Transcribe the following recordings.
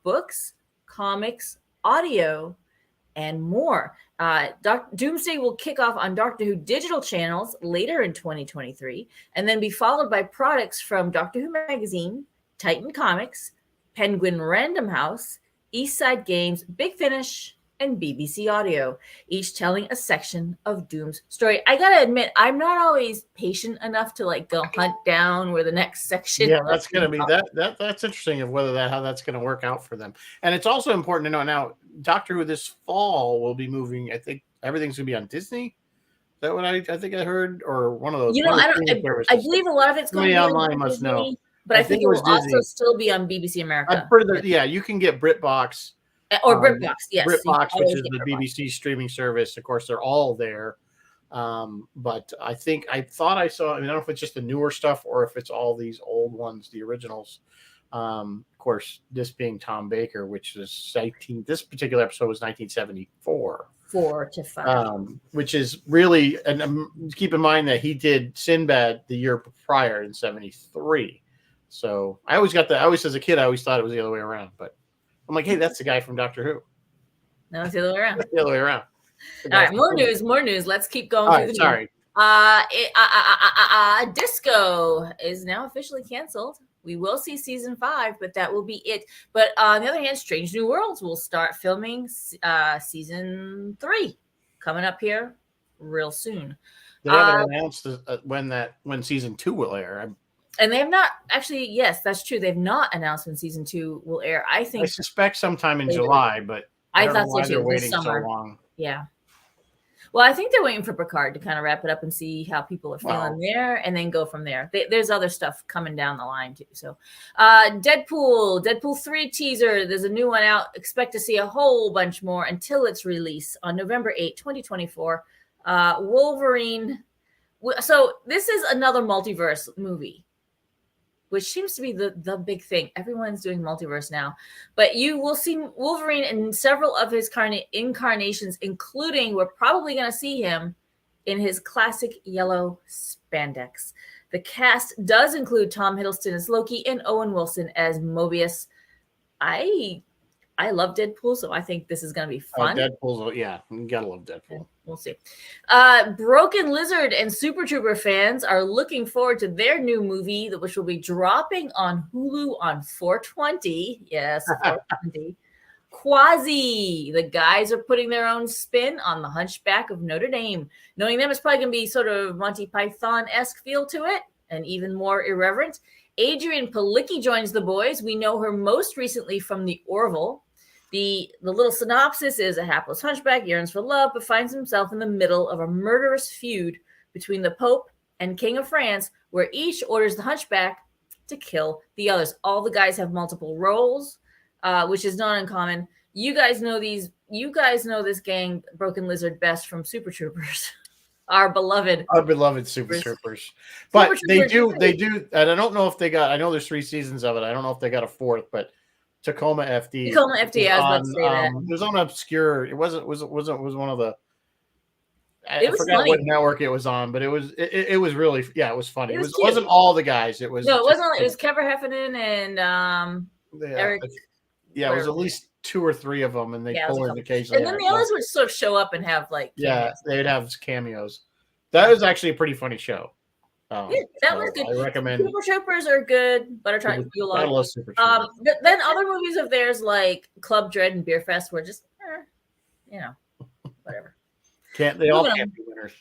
books, comics, audio, and more. Doomsday will kick off on Doctor Who digital channels later in 2023, and then be followed by products from Doctor Who Magazine, Titan Comics, Penguin Random House, Eastside Games, Big Finish, and BBC Audio, each telling a section of Doom's story. I gotta admit, I'm not always patient enough to like go hunt down where the next section. Yeah, that's going to be that's interesting of whether how that's going to work out for them. And it's also important to know now, Doctor Who this fall will be moving. I think everything's going to be on Disney. Is that what I think I heard, or one of those? I believe a lot of it's going to be online. Must know, but I think it will also still be on BBC America. I've heard that. Yeah, you can get BritBox. Or BritBox, yes. BritBox, which is the BBC streaming service. Of course, they're all there. But I thought I saw, I don't know if it's just the newer stuff or if it's all these old ones, the originals. Of course, this being Tom Baker, which is this particular episode was 1974. 4 to 5. Which is really, and keep in mind that he did Sinbad the year prior in 73. So I always as a kid, I always thought it was the other way around, but I'm like, hey, that's the guy from Doctor Who. No, it's the other way around. The other way around. All right, more news. Let's keep going. Sorry. Disco is now officially canceled. We will see season 5, but that will be it. But on the other hand, Strange New Worlds will start filming season 3 coming up here real soon. They haven't announced when season 2 will air. And they have not actually. Yes, that's true. They've not announced when season 2 will air. I suspect sometime in July, but I thought so too. They're waiting so long. Yeah. Well, I think they're waiting for Picard to kind of wrap it up and see how people are feeling there, and then go from there. There's other stuff coming down the line too. So, Deadpool 3 teaser. There's a new one out. Expect to see a whole bunch more until its release on November 8, 2024. Wolverine. So this is another multiverse movie, which seems to be the big thing. Everyone's doing multiverse now. But you will see Wolverine in several of his incarnations, including, we're probably going to see him in his classic yellow spandex. The cast does include Tom Hiddleston as Loki and Owen Wilson as Mobius. I love Deadpool, so I think this is going to be fun. Deadpool's, yeah, you got to love Deadpool. We'll see. Broken Lizard and Super Trooper fans are looking forward to their new movie, which will be dropping on Hulu on 4/20. Yes, 4/20. Quasi. The guys are putting their own spin on the Hunchback of Notre Dame. Knowing them, it's probably going to be sort of Monty Python-esque feel to it, and even more irreverent. Adrian Palicki joins the boys. We know her most recently from The Orville. The little synopsis is a hapless hunchback yearns for love, but finds himself in the middle of a murderous feud between the Pope and King of France, where each orders the hunchback to kill the others. All the guys have multiple roles, which is not uncommon. You guys know this gang, Broken Lizard, best from Super Troopers. Our beloved Super Troopers. But they do, and I don't know if they got, I know there's 3 seasons of it. I don't know if they got a 4th, but Tacoma FD. I was about to say that. It was on obscure. It was one of the. I forgot funny. What network it was on, but it was really, yeah, it was funny. It wasn't all the guys. It was it wasn't. It was Kevin Heffernan and Eric. Yeah, it was at least 2 or 3 of them, and they pull in occasionally. And then the others would sort of show up and have like cameos. Yeah, they'd have cameos. That was actually a pretty funny show. That was good. I recommend. Super Troopers are good, but I love Super Troopers. Then other movies of theirs like Club Dread and Beer Fest were just, whatever. They all can't be winners.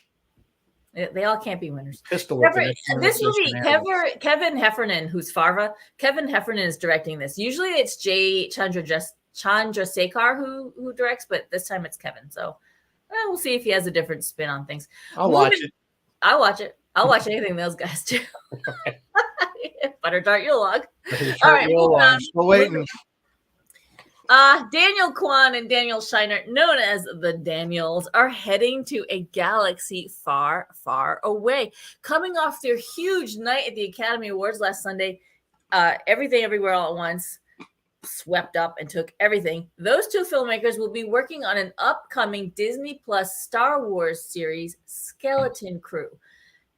They all can't be winners. Pistol this movie, Kevin Heffernan, who's Farva, Kevin Heffernan is directing this. Usually it's Jay Chandrasekhar who directs, but this time it's Kevin. So we'll see if he has a different spin on things. I'll watch it. I'll watch anything those guys do. Butter Tart Yule Log. All right, moving on. Still waiting. Daniel Kwan and Daniel Scheinert, known as the Daniels, are heading to a galaxy far, far away. Coming off their huge night at the Academy Awards last Sunday, Everything Everywhere All at Once swept up and took everything. Those 2 filmmakers will be working on an upcoming Disney Plus Star Wars series, Skeleton Crew.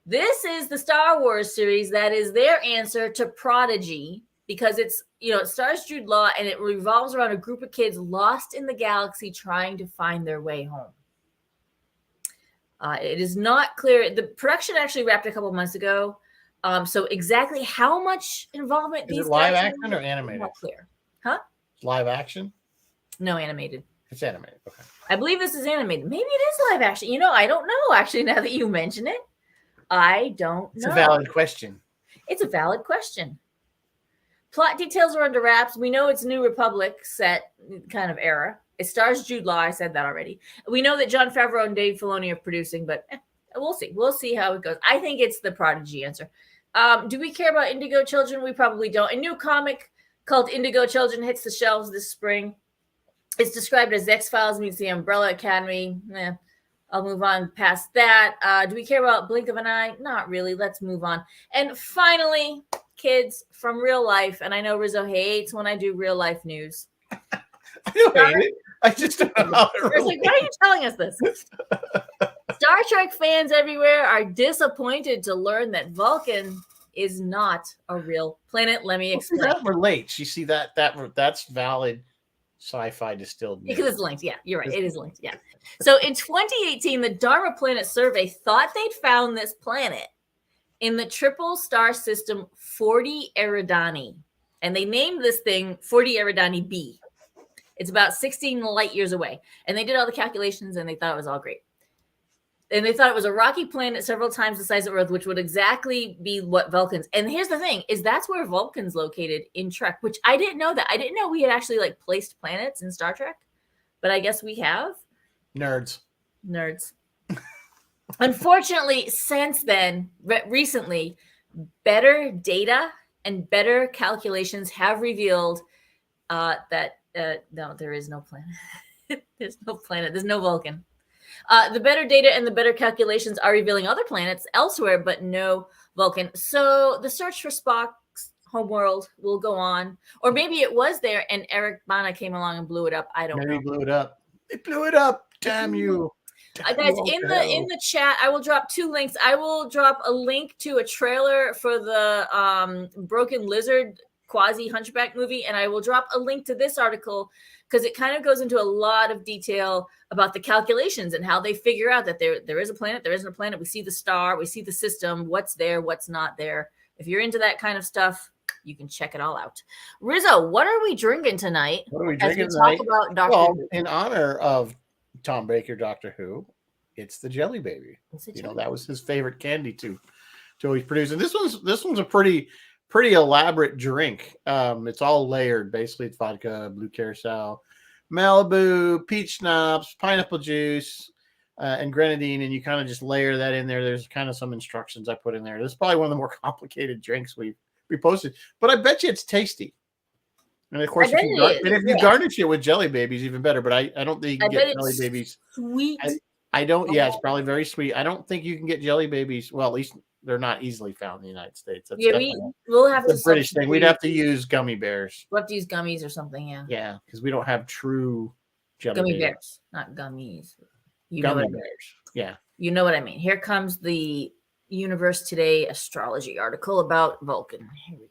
This is the Star Wars series that is their answer to Prodigy because it's, it stars Jude Law and it revolves around a group of kids lost in the galaxy trying to find their way home. It is not clear. The production actually wrapped a couple months ago. So exactly how much involvement Is these it live guys action or animated? Not clear. Huh? Live action? No, animated. It's animated. Okay. I believe this is animated. Maybe it is live action. I don't know, actually, now that you mention it. I don't know. It's a valid question. It's a valid question. Plot details are under wraps. We know it's New Republic set kind of era. It stars Jude Law. I said that already. We know that Jon Favreau and Dave Filoni are producing, but we'll see. We'll see how it goes. I think it's the Prodigy answer. Do we care about Indigo Children? We probably don't. A new comic called Indigo Children hits the shelves this spring. It's described as X-Files meets the Umbrella Academy. I'll move on past that. Do we care about Blink of an Eye? Not really. Let's move on. And finally, kids from real life. And I know Rizzo hates when I do real life news. I don't hate it. I just don't know how I was like, why are you telling us this? Star Trek fans everywhere are disappointed to learn that Vulcan is not a real planet. Let me explain. That relates. You see that's valid sci-fi distilled news. Because it's linked. Yeah, you're right. It is linked. Yeah. So in 2018, the Dharma Planet Survey thought they'd found this planet in the triple star system 40 Eridani. And they named this thing 40 Eridani B. It's about 16 light years away. And they did all the calculations and they thought it was all great. And they thought it was a rocky planet several times the size of Earth, which would exactly be what Vulcan's. And here's the thing, is that's where Vulcan's located in Trek, which I didn't know that. I didn't know we had actually placed planets in Star Trek, but I guess we have. Nerds. Unfortunately, since then, recently, better data and better calculations have revealed that no, there is no planet. There's no planet. There's no Vulcan. The better data and the better calculations are revealing other planets elsewhere, but no Vulcan. So the search for Spock's homeworld will go on. Or maybe it was there and Eric Bana came along and blew it up. I don't know. Maybe blew it up. They blew it up. Damn you. Guys, in the chat, I will drop two links. I will drop a link to a trailer for the Broken Lizard quasi Hunchback movie, and I will drop a link to this article because it kind of goes into a lot of detail about the calculations and how they figure out that there is a planet, there isn't a planet. We see the star, we see the system, what's there, what's not there. If you're into that kind of stuff, you can check it all out. Rizzo, what are we drinking tonight? What are we drinking tonight? Talk about Doctor Who. In honor of Tom Baker, Doctor Who, it's the Jelly Baby. That was his favorite candy to always produce. And this one's a pretty elaborate drink. It's all layered. Basically, it's vodka, blue curacao, Malibu, peach schnapps, pineapple juice, and grenadine, and you kind of just layer that in there. There's kind of some instructions I put in there. This is probably one of the more complicated drinks we posted, but I bet you it's tasty. And of course, if you garnish it with Jelly Babies, even better. But I don't think you can get Jelly Babies sweet. I don't. Yeah, it's probably very sweet. I don't think you can get Jelly Babies. Well, at least they're not easily found in the United States. That's we'll have to. British thing. We'd have to use gummy bears. We'll have to use gummies or something. Yeah. Yeah, because we don't have true gummy bears, not gummies. Gummy bears. Yeah. You know what I mean. Here comes the Universe Today astrology article about Vulcan. Here we go.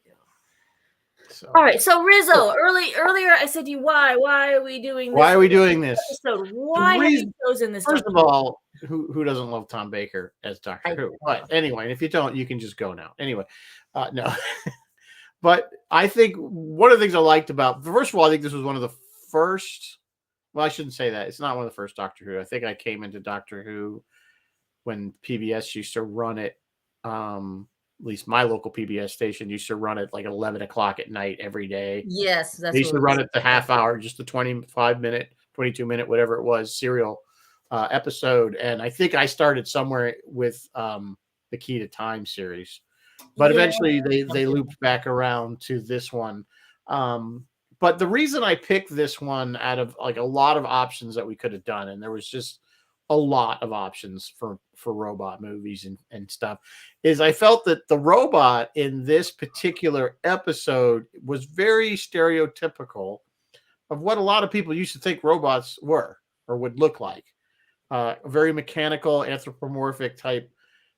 All right, so Rizzo, earlier I said to you, why are we doing this? Why are we doing this episode? Why have you chosen this? First of all, who doesn't love Tom Baker as Doctor Who? But anyway, if you don't, you can just go now. Anyway, no. But I think one of the things I liked about, first of all, I think this was one of the first. Well, I shouldn't say that. It's not one of the first Doctor Who. I think I came into Doctor Who when PBS used to run it. At least my local PBS station used to run it like 11 o'clock at night every day. Yes, that's they used to run it the half hour, just the 25-minute, 22-minute, whatever it was, serial episode. And I think I started somewhere with the Key to Time series, but eventually they looped back around to this one. But the reason I picked this one out of like a lot of options that we could have done, and there was just a lot of options for robot movies and stuff, is I felt that the robot in this particular episode was very stereotypical of what a lot of people used to think robots were or would look like. Very mechanical, anthropomorphic type,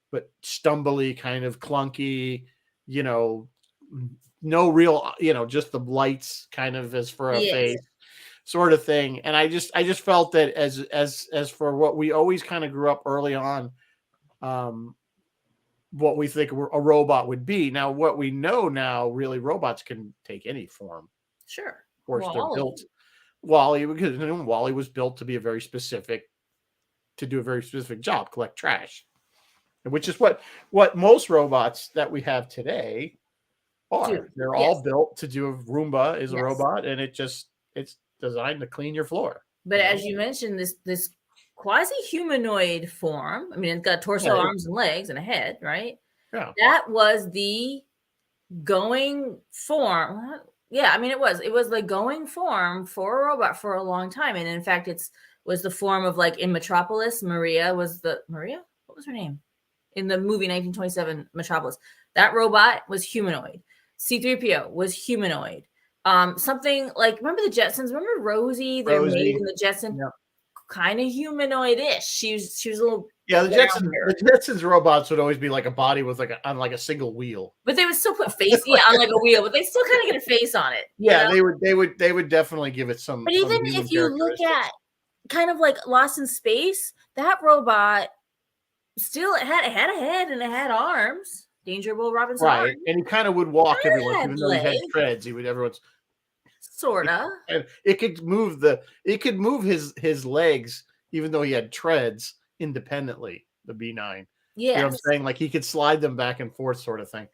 but stumbly, kind of clunky, no real, just the lights kind of as for a Yes. face sort of thing. And I just felt that as for what we always kind of grew up early on, what we think a robot would be. Now, what we know now, really, robots can take any form. Sure. Of course, they're Wall-E. built. Wall-E, because Wall-E was built to do a very specific job, collect trash, which is what most robots that we have today are. Dude, They're yes. all built to do. Roomba is a Yes. robot, and it's designed to clean your floor. But as you mentioned, this quasi-humanoid form, I mean, it's got torso, Right. arms, and legs, and a head, right? Yeah. That was the going form. Yeah, I mean, it was the going form for a robot for a long time. And in fact, was the form of, like, in Metropolis, Maria? What was her name? In the movie 1927 Metropolis. That robot was humanoid. C-3PO was humanoid. Something like, remember the Jetsons? Remember Rosie, their maid in the Jetson? Yeah. Kind of humanoid-ish. She was a little. Yeah, the Jetsons robots would always be like a body with on a single wheel. But they would still put face on like a wheel, but they still kind of get a face on it. Yeah, they would definitely give it some. But even if you look at kind of like Lost in Space, that robot still had a head and it had arms. Danger Will Robinson. Right. Arms. And he kind of would walk everyone, even though he had treads. Everyone's sorta. It could move his legs, even though he had treads independently, the B9. Yeah. You know what I'm saying? Like he could slide them back and forth sort of thing.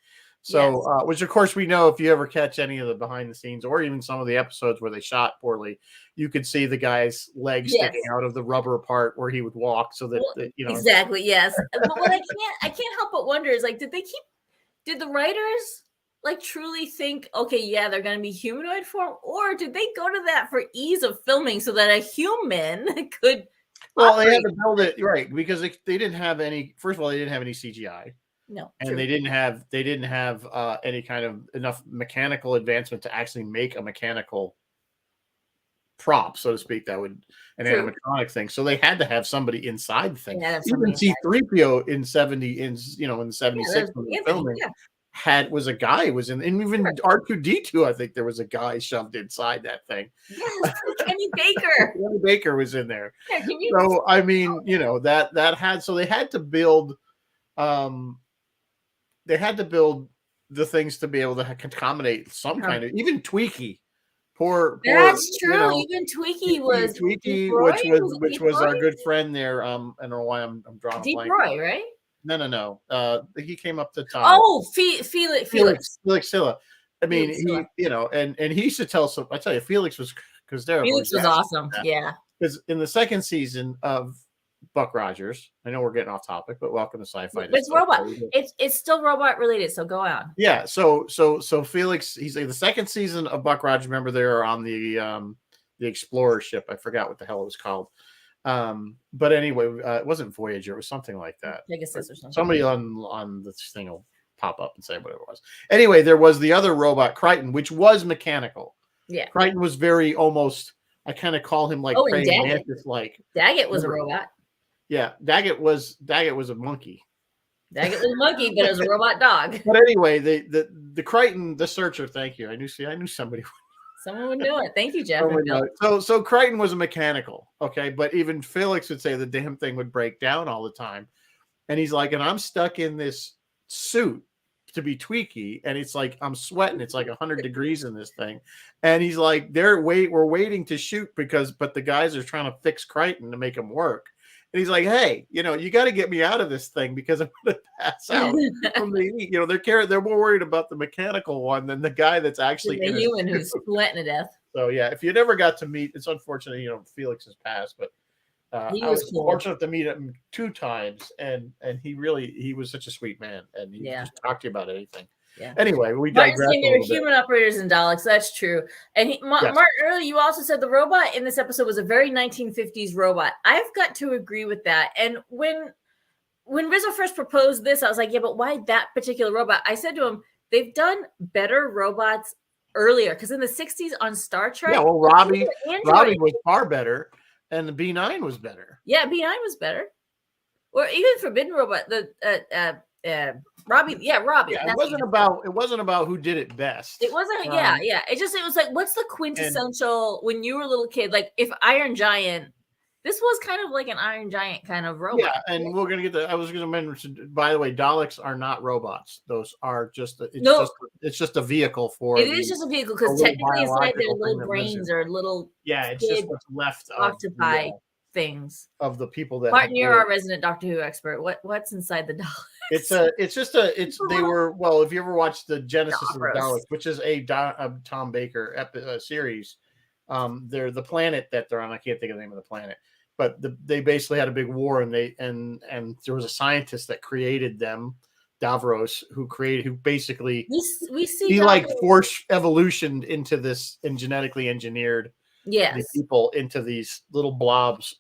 So, which of course we know, if you ever catch any of the behind the scenes or even some of the episodes where they shot poorly, you could see the guy's legs sticking out of the rubber part where he would walk so that, Exactly. Yes. But what I can't help but wonder is, like, did the writers like truly think, okay, yeah, they're going to be humanoid form, or did they go to that for ease of filming so that a human could? Well, they had to build it right because they didn't have any. First of all, they didn't have any CGI. No, and true. they didn't have any kind of enough mechanical advancement to actually make a mechanical prop, so to speak, that would an animatronic thing. So they had to have somebody inside the thing. Even C-3PO in the 76 when they were filming was a guy was in, and even R2-D2, I think there was a guy shoved inside that thing. Yes, Kenny Baker. Kenny Baker was in there. Yeah, so I mean, that had, so they had to build the things to be able to accommodate some kind of, even Tweaky. That's true. Even Tweaky was Tweaky, which was our good friend there. I don't know why I'm drawing a blank. Roy, right? No. He came up to top. Oh, Felix Silla. I mean, he, and he used to tell some. I tell you, Felix was Felix was awesome. Yeah, because in the second season of Buck Rogers, I know we're getting off topic, but welcome to Sci-Fi. But it's robot. It's still robot related. So go on. Yeah. So Felix, he's like the second season of Buck Rogers. Remember, they're on the Explorer ship. I forgot what the hell it was called. But anyway, it wasn't Voyager. It was something like that. Pegasus or something. Somebody on this thing will pop up and say whatever it was. Anyway, there was the other robot, Crichton, which was mechanical. Yeah. Crichton was very almost. I kind of call him like praying mantis like. Daggett was a robot. Yeah, Daggett was a monkey. Daggett was a monkey, but it was a robot dog. But anyway, the Crichton, the searcher. Thank you. I knew somebody. Someone would know it. Thank you, Jeff. So Crichton was a mechanical, okay, but even Felix would say the damn thing would break down all the time, and he's like, and I'm stuck in this suit to be Tweaky, and it's like I'm sweating. It's like 100 degrees in this thing, and he's like, we're waiting to shoot but the guys are trying to fix Crichton to make him work. And he's like, hey, you got to get me out of this thing because I'm going to pass out from the heat. They're more worried about the mechanical one than the guy that's actually the human who's sweating to death. So yeah, if you never got to meet, it's unfortunate, Felix has passed, but I was fortunate to meet him 2 times, and he was such a sweet man, and he just talked to you about anything. Yeah. Anyway, we digress. There were human operators and Daleks. That's true. And Martin, earlier you also said the robot in this episode was a very 1950s robot. I've got to agree with that. And when Rizzo first proposed this, I was like, yeah, but why that particular robot? I said to him, they've done better robots earlier, because in the 60s on Star Trek, Robbie was far better, and the B9 was better. Yeah, B9 was better. Or even Forbidden Robot, the Robbie. Yeah, Robbie. Yeah, That's it wasn't about who did it best. It wasn't. Yeah. It was like, what's the quintessential when you were a little kid? Like if Iron Giant. This was kind of like an Iron Giant kind of robot. Yeah, and we're gonna get I was gonna mention. By the way, Daleks are not robots. Those are just. It's just a vehicle for. It is just a vehicle because technically inside their little brains or little. Yeah, it's just what's left octopi things of the people that. Martin, you're our resident Doctor Who expert. What's inside the Daleks? They were if you ever watched the Genesis of the Daleks, which is a Tom Baker series, they're the planet that they're on. I can't think of the name of the planet. But they basically had a big war, and there was a scientist that created them, Davros, who basically we see he like forced evolution into this and genetically engineered the people into these little blobs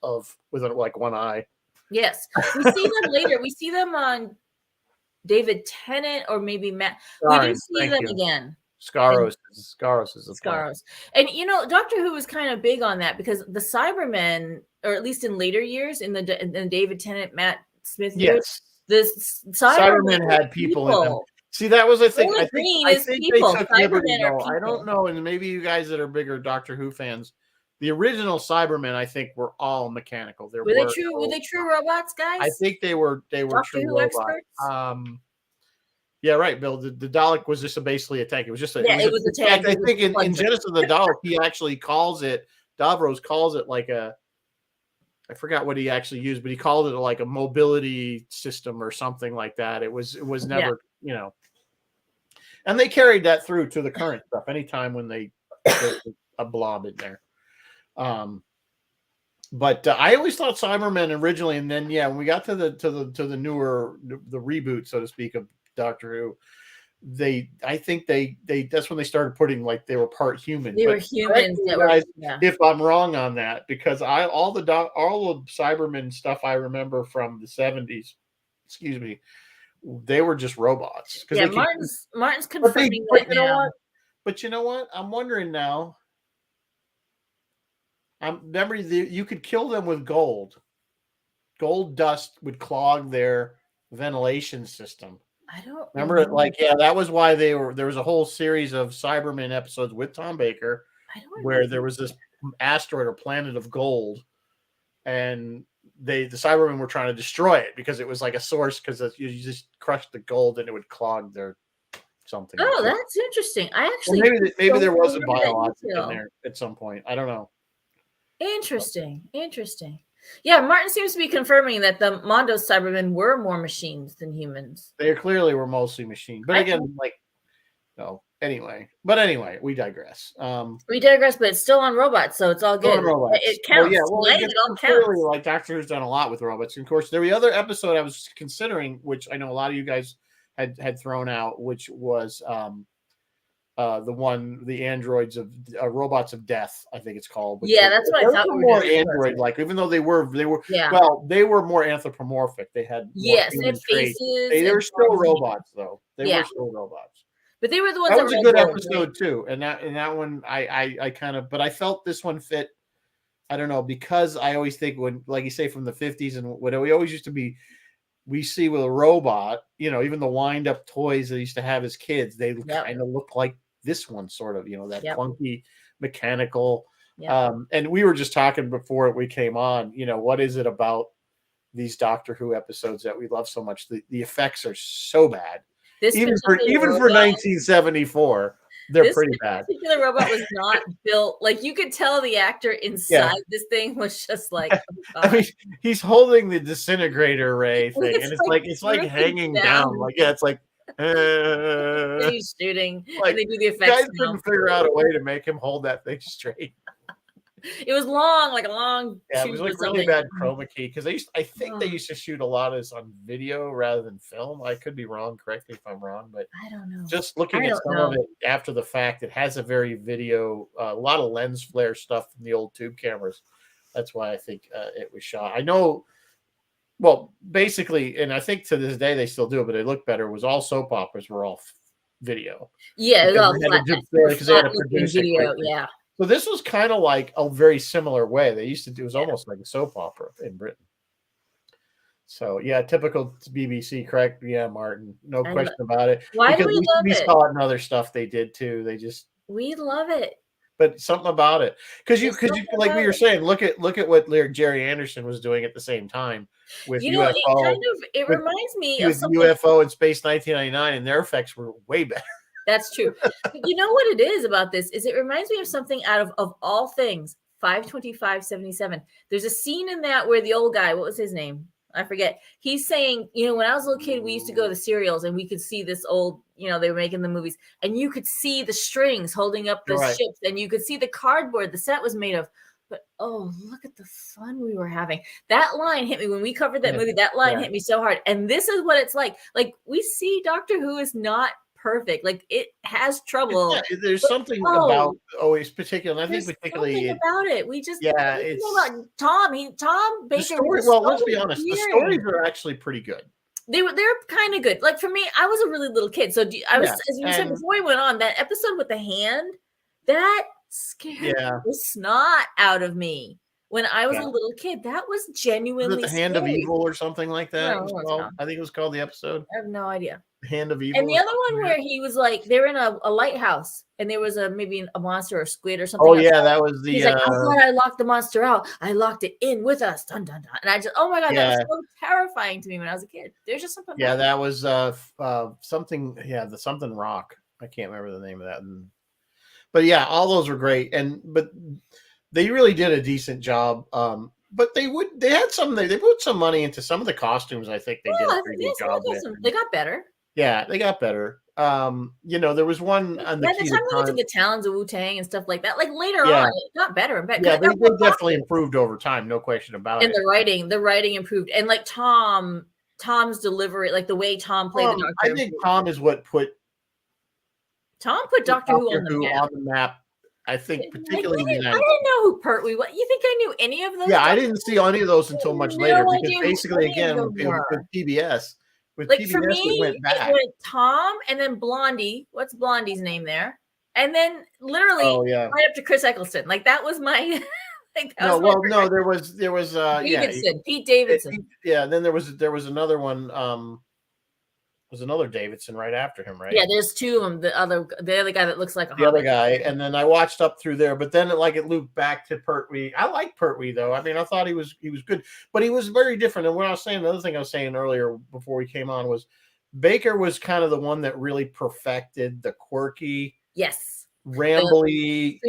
with like one eye. Yes, we see them later. We see them on David Tennant or maybe Matt. We do see them again. Skaros is the Skaros. And Doctor Who was kind of big on that because the Cybermen, or at least in later years, in the David Tennant, Matt Smith years, the Cybermen had people in them. See, that was a thing. I think people. They took liberty, I don't know, and maybe you guys that are bigger Doctor Who fans, the original Cybermen, I think, were all mechanical. Were they true robots, guys? I think they were Doctor true Who robots. Experts? Yeah, right, Bill. The Dalek was just basically a tank. It was just a it was a tank. I think in Genesis of the Dalek, he actually Davros calls it like I forgot what he actually used, but he called it like a mobility system or something like that. It was never, and they carried that through to the current stuff. Anytime when they a blob in there. But I always thought Cybermen originally, and then when we got to the newer the reboot, so to speak, of Doctor Who, I think they that's when they started putting like they were part human. They were humans. If I'm wrong on that, because all the Cybermen stuff I remember from the 70s, excuse me, they were just robots. Yeah, Martin's confirming that now. But you know what? I'm wondering now. Remember, you could kill them with gold. Gold dust would clog their ventilation system. I don't remember it. Like, that was why there was a whole series of Cybermen episodes with Tom Baker, where there was this asteroid or planet of gold, and the Cybermen were trying to destroy it because it was like a source, because you just crushed the gold and it would clog their something. Oh, that's interesting. I actually maybe there was a biologic in there at some point. I don't know. Interesting. Yeah, Martin seems to be confirming that the Mondo Cybermen were more machines than humans. They clearly were mostly machines. But again, anyway, we digress. But it's still on robots, so it's all good. It counts. It all counts. Like Doctor Who's done a lot with robots. And of course, there was the other episode I was considering, which I know a lot of you guys had thrown out, which was the androids of robots of death, I think it's called. That's what I thought. More android-like, even though they were they were more anthropomorphic. They had faces. They were still robots, though. They were still robots. But they were the ones that was a good episode too. And that one, I kind of, but I felt this one fit. I don't know, because I always think when, like you say, from the 50s and what we always used to be. We see with a robot, even the wind-up toys they used to have as kids, they kind of look like this one, sort of, that clunky, mechanical. And we were just talking before we came on, what is it about these Doctor Who episodes that we love so much? The effects are so bad. Even for 1974, they're pretty bad. This particular robot was not built like you could tell the actor inside this thing was just like. I mean, he's holding the disintegrator ray thing, and it's like hanging down. Like it's like. He's shooting. Like, and they do the effects. Guys couldn't figure out a way to make him hold that thing straight. It was long, like a long. Yeah, it was like really bad chroma key because I think they used to shoot a lot of this on video rather than film. I could be wrong. Correct me if I'm wrong, but I don't know. Just looking at some of it after the fact, it has a very a lot of lens flare stuff from the old tube cameras. That's why I think it was shot. I know. Well, basically, and I think to this day they still do it, but they look better. Was all soap operas were all video. Yeah, it was all because they had to produce video. Yeah. So this was kind of like a very similar way. They used to do it was almost like a soap opera in Britain. So yeah, typical BBC, correct? Yeah, Martin, no I question about it. Why do Because we love we it? saw it in other stuff they did too. They just, We love it. but something about it, because There's something like we about were it. saying, look at what Jerry Anderson was doing at the same time with You know, UFO, it with reminds me of something. UFO and Space 1999, and their effects were way better. That's true. But you know what it is about this is it reminds me of something out of all things, 52577. There's a scene in that where the old guy, what was his name? I forget. He's saying, you know, when I was a little kid, we used to go to cereals and we could see this old, you know, they were making the movies and you could see the strings holding up the Right. ships and you could see the cardboard the set was made of. But oh, look at the fun we were having. That line hit me when we covered that movie. That line hit me so hard. And this is what it's like. Like we see Doctor Who is not perfect. Like it has trouble. Yeah, there's something about always particular. I think particularly about it. We just it's about Tom. Tom Baker. Story, well, let's be honest. The stories are actually pretty good. They're kind of good. Like for me, I was a really little kid, so I was, as you said before we went on, that episode with the hand that scared the snot out of me when I was a little kid. That was genuinely the Hand of Evil or something like that. No, I think it was called the episode. I have no idea. Hand of Evil. And the other one where he was like, they're in a lighthouse and there was maybe a monster or a squid or something. Oh yeah, that was the. He's like, I thought I locked the monster out. I locked it in with us. Dun dun dun. And I just, oh my god, that was so terrifying to me when I was a kid. There's just something. Yeah, that was something. Yeah, the something rock. I can't remember the name of that. But yeah, all those were great, but they really did a decent job. But they had some. They put some money into some of the costumes. I think they did a pretty good job. They got better. Yeah, they got better. You know, there was one on the. By the time we went to the Talons of Wu-Tang and stuff like that, like later on, it got better and better. Yeah, they definitely improved over time, no question about it. And the writing improved, and like Tom's delivery, like the way Tom played the Doctor. I think Tom is what put Doctor Who on the map. I think particularly. I didn't know who Pertwee was. You think I knew any of those? Yeah, I didn't see any of those until much later because basically, again, with PBS. With like PBS, for me, it went back. It went Tom and then Blondie. What's Blondie's name there? And then literally right up to Chris Eccleston. Like that was my. There was Davidson, Pete Davidson. Then there was another one. Was another Davidson right after him, right? Yeah, there's two of them. The other guy that looks like a other guy, and then I watched up through there, but then it looped back to Pertwee. I like Pertwee though. I mean, I thought he was good, but he was very different. And what I was saying, another thing I was saying earlier before we came on was Baker was kind of the one that really perfected the quirky, rambly,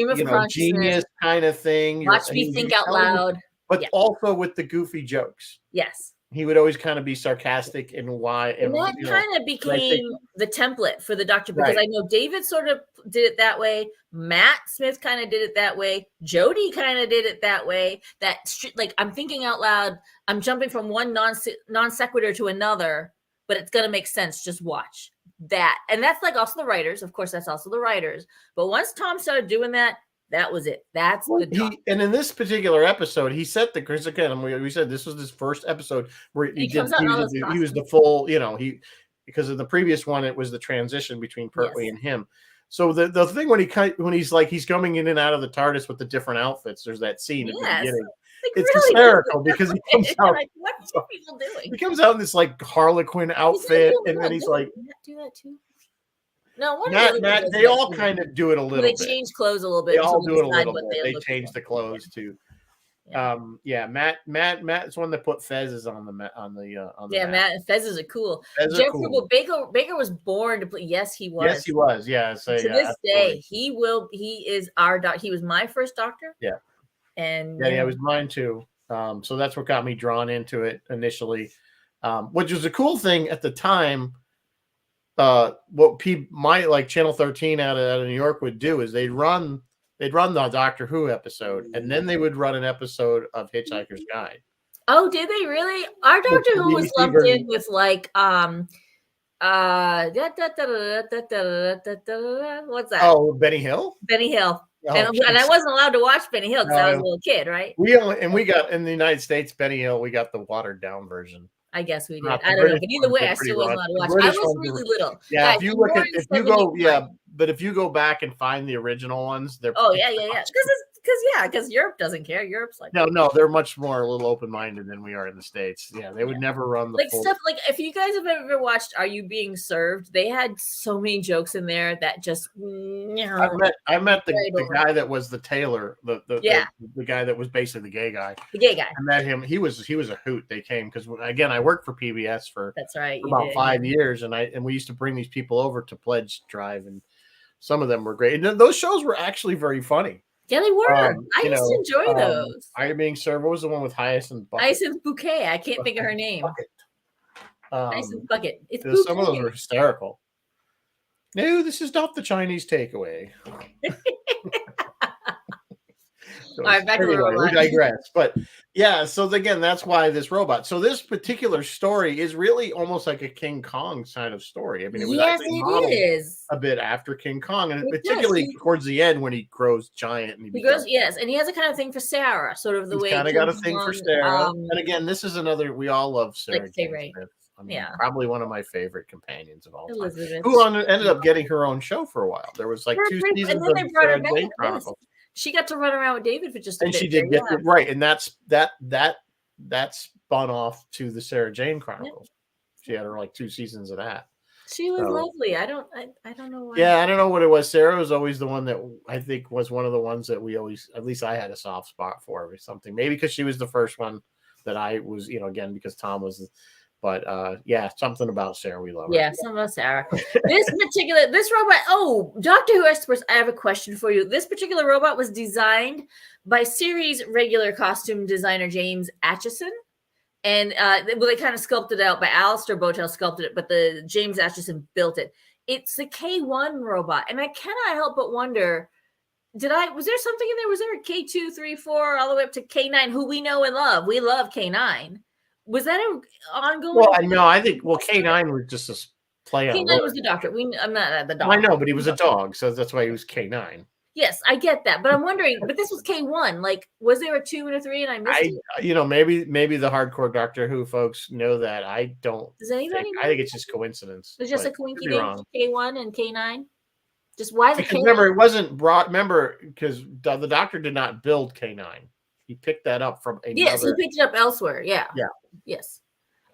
genius kind of thing. Watch me think out loud, but also with the goofy jokes. Yes. He would always kind of be sarcastic and that kind of became the template for the Doctor because I know David sort of did it that way. Matt Smith kind of did it that way. Jodie kind of did it that way. That like I'm thinking out loud. I'm jumping from one non sequitur to another, but it's gonna make sense. Just watch that, and that's like also the writers. Of course, that's also the writers. But once Tom started doing that. That was it. That's and in this particular episode, he set the because again we said this was his first episode where he was the full, because of the previous one, it was the transition between Pertwee and him. So the thing when he's coming in and out of the TARDIS with the different outfits, there's that scene at the beginning. It's really hysterical because he comes out. Like, what are people doing? He comes out in this like Harlequin outfit, and then he's like, "Do that too." No, Matt, they all kind of do it a little bit. They change clothes a little bit. They all do it a little bit. They change the clothes too. Yeah. Matt's one that put fezzes on the yeah, map. Matt fezzes are cool. Baker was born to play. Yes, he was. Yes, he was. Yeah. So, to this day, he is our doctor. He was my first Doctor. Yeah. And it was mine too. So that's what got me drawn into it initially, which was a cool thing at the time. What Channel 13 out of New York would do is they'd run the Doctor Who episode, and then they would run an episode of Hitchhiker's Guide. Oh, did they really? Our Doctor Who was lumped in with like what's that? Oh, Benny Hill. Benny Hill. Oh, and I wasn't allowed to watch Benny Hill because I was a little kid, right? We got in the United States Benny Hill. We got the watered down version. I guess we did. I don't know, but either way, I still wasn't allowed to watch. I was really little. Yeah, if you but if you go back and find the original ones, they're Oh yeah. Because Europe doesn't care. Europe's like no, they're much more a little open minded than we are in the States. Yeah, they would never run the like full. stuff like if you guys have ever watched Are You Being Served, they had so many jokes in there that just I met the guy that was the tailor, the guy that was basically the gay guy. The gay guy. I met him. He was a hoot. They came because again, I worked for PBS for that's right for about 5 years, and we used to bring these people over to Pledge Drive, and some of them were great. And those shows were actually very funny. Yeah, they were. I used to enjoy those. Are You Being Served? What was the one with Hyacinth Bucket? Hyacinth Bouquet. I can't think of her name. Hyacinth Bucket. It's some of those were hysterical. No, this is not the Chinese takeaway. All right, back to the robot. We digress. But yeah, so again, that's why this robot. So this particular story is really almost like a King Kong kind of story. I mean, it was it is a bit after King Kong, and particularly towards the end when he grows giant and he grows. Yes, and he has a kind of thing for Sarah, sort of the way. Kind of got a thing for Sarah. And again, this is another. We all love Sarah. Like probably one of my favorite companions of all time. Elizabeth. Who ended up getting her own show for a while. There was like 2 seasons of Sarah Jane Chronicles. She got to run around with David for just a bit. And she did get it right, and that spun off to the Sarah Jane Chronicles. She had her like 2 seasons of that. She was lovely. I don't know why. Yeah, I don't know what it was. Sarah was always the one that I think was one of the ones that we always, at least I had a soft spot for or something. Maybe because she was the first one that I was, again, because Tom was. But something about Sarah we love. Yeah, something about Sarah. This robot. Oh, Doctor Who experts, I have a question for you. This particular robot was designed by series regular costume designer James Acheson, and they kind of sculpted it out. By Alistair Botel sculpted it, but the James Acheson built it. It's the K1 robot, and I cannot help but wonder. Was there something in there? Was there a K2, 3, 4, all the way up to K9, who we know and love? We love K9. Was that an ongoing? Well, no, I think K9 was just a play on. K9 was the doctor. I'm not the dog. I know, but he was a dog, so that's why he was K9. Yes, I get that, but I'm wondering. But this was K1. Like, was there a 2 and a 3, and I missed it? Maybe the hardcore Doctor Who folks know that. I don't. Does anybody know? I think it's just coincidence. It's just a coincidence. K1 and K9. Just why? Because remember, it wasn't brought. Remember, because the Doctor did not build K9. He picked that up from another. Yes, he picked it up elsewhere. Yeah. Yeah. Yes.